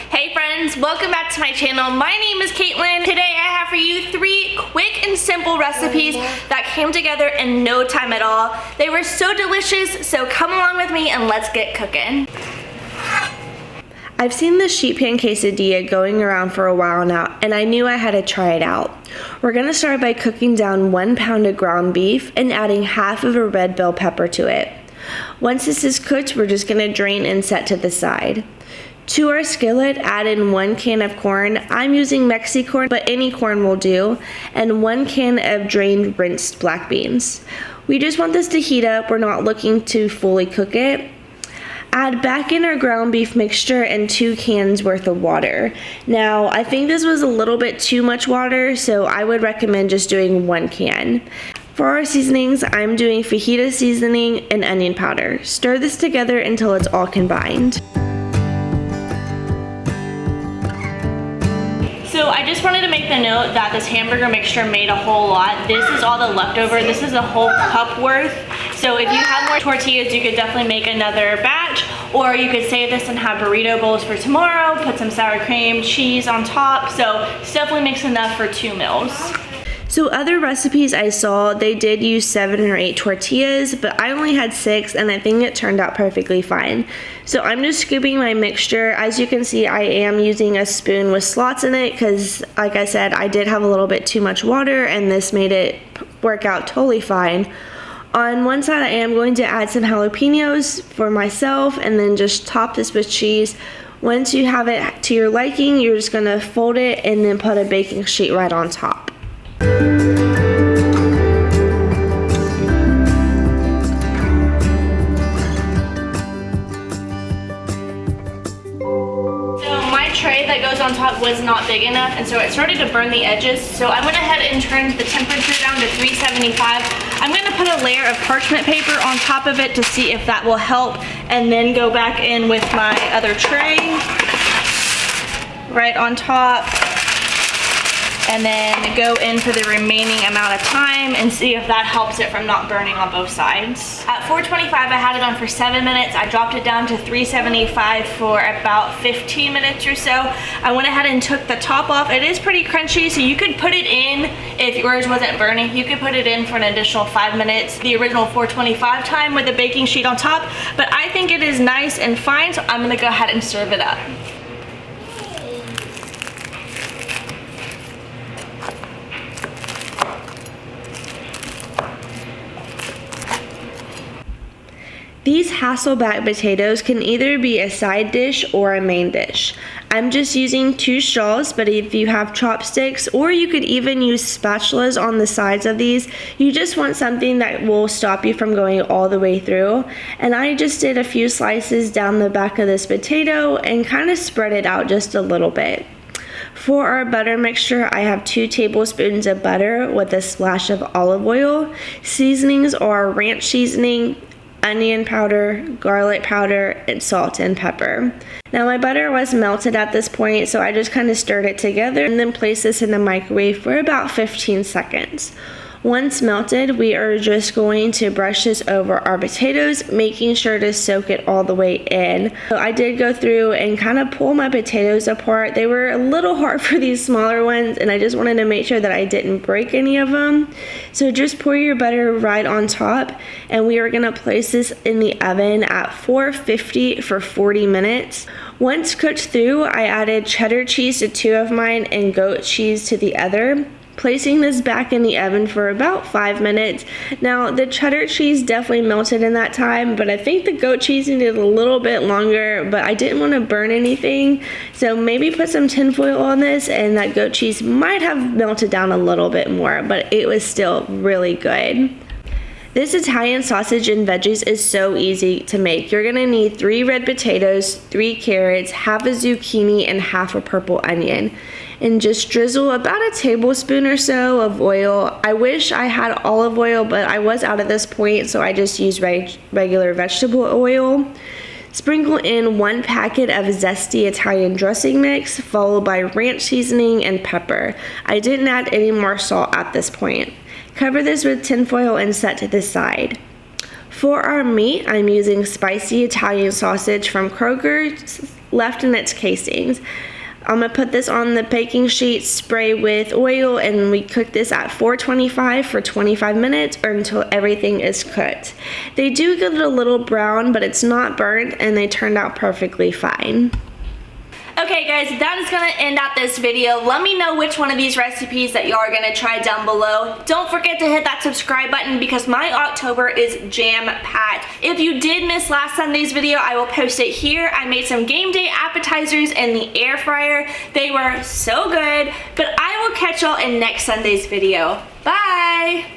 Hey friends, welcome back to my channel. My name is Caitlin. Today I have for you 3 quick and simple recipes that came together in no time at all. They were so delicious, so come along with me and let's get cooking. I've seen the sheet pan quesadilla going around for a while now, and I knew I had to try it out. We're gonna start by cooking down 1 pound of ground beef and adding half of a red bell pepper to it. Once this is cooked, we're just gonna drain and set to the side. To our skillet, add in 1 can of corn. I'm using Mexi corn, but any corn will do, and 1 can of drained, rinsed black beans. We just want this to heat up. We're not looking to fully cook it. Add back in our ground beef mixture and 2 cans worth of water. Now, I think this was a little bit too much water, so I would recommend just doing 1 can. For our seasonings, I'm doing fajita seasoning and onion powder. Stir this together until it's all combined. So I just wanted to make the note that this hamburger mixture made a whole lot. This is all the leftover. This is a whole cup worth. So if you have more tortillas, you could definitely make another batch, or you could save this and have burrito bowls for tomorrow, put some sour cream, cheese on top. So it's definitely makes enough for 2 meals. So other recipes I saw, they did use 7 or 8 tortillas, but I only had 6 and I think it turned out perfectly fine. So I'm just scooping my mixture. As you can see, I am using a spoon with slots in it because, like I said, I did have a little bit too much water and this made it work out totally fine. On one side, I am going to add some jalapenos for myself and then just top this with cheese. Once you have it to your liking, you're just gonna fold it and then put a baking sheet right on top. Tray that goes on top was not big enough, and so it started to burn the edges. So I went ahead and turned the temperature down to 375. I'm going to put a layer of parchment paper on top of it to see if that will help, and then go back in with my other tray right on top, and then go in for the remaining amount of time and see if that helps it from not burning on both sides. At 425, I had it on for 7 minutes. I dropped it down to 375 for about 15 minutes or so. I went ahead and took the top off. It is pretty crunchy, so you could put it in if yours wasn't burning. You could put it in for an additional 5 minutes, the original 425 time with the baking sheet on top, but I think it is nice and fine, so I'm gonna go ahead and serve it up. These Hasselback potatoes can either be a side dish or a main dish. I'm just using 2 straws, but if you have chopsticks, or you could even use spatulas on the sides of these, you just want something that will stop you from going all the way through. And I just did a few slices down the back of this potato and kind of spread it out just a little bit. For our butter mixture, I have 2 tablespoons of butter with a splash of olive oil. Seasonings are ranch seasoning, onion powder, garlic powder, and salt and pepper. Now my butter was melted at this point, so I just kind of stirred it together and then placed this in the microwave for about 15 seconds. Once melted, we are just going to brush this over our potatoes, making sure to soak it all the way in. So I did go through and kind of pull my potatoes apart. They were a little hard for these smaller ones, and I just wanted to make sure that I didn't break any of them. So just pour your butter right on top, and we are gonna place this in the oven at 450 for 40 minutes. Once cooked through, I added cheddar cheese to 2 of mine and goat cheese to the other, placing this back in the oven for about 5 minutes. Now the cheddar cheese definitely melted in that time, but I think the goat cheese needed a little bit longer, but I didn't want to burn anything, so maybe put some tin foil on this and that goat cheese might have melted down a little bit more, but it was still really good. This Italian sausage and veggies is so easy to make. You're gonna need 3 red potatoes, 3 carrots, half a zucchini, and half a purple onion. And just drizzle about a tablespoon or so of oil. I wish I had olive oil, but I was out at this point, so I just used regular vegetable oil. Sprinkle in 1 packet of zesty Italian dressing mix, followed by ranch seasoning and pepper. I didn't add any more salt at this point. Cover this with tin foil and set to the side. For our meat, I'm using spicy Italian sausage from Kroger's left in its casings. I'm gonna put this on the baking sheet, spray with oil, and we cook this at 425 for 25 minutes or until everything is cooked. They do get a little brown, but it's not burnt, and they turned out perfectly fine. Okay guys, that is gonna end out this video. Let me know which one of these recipes that y'all are gonna try down below. Don't forget to hit that subscribe button because my October is jam-packed. If you did miss last Sunday's video, I will post it here. I made some game day appetizers in the air fryer. They were so good, but I will catch y'all in next Sunday's video. Bye!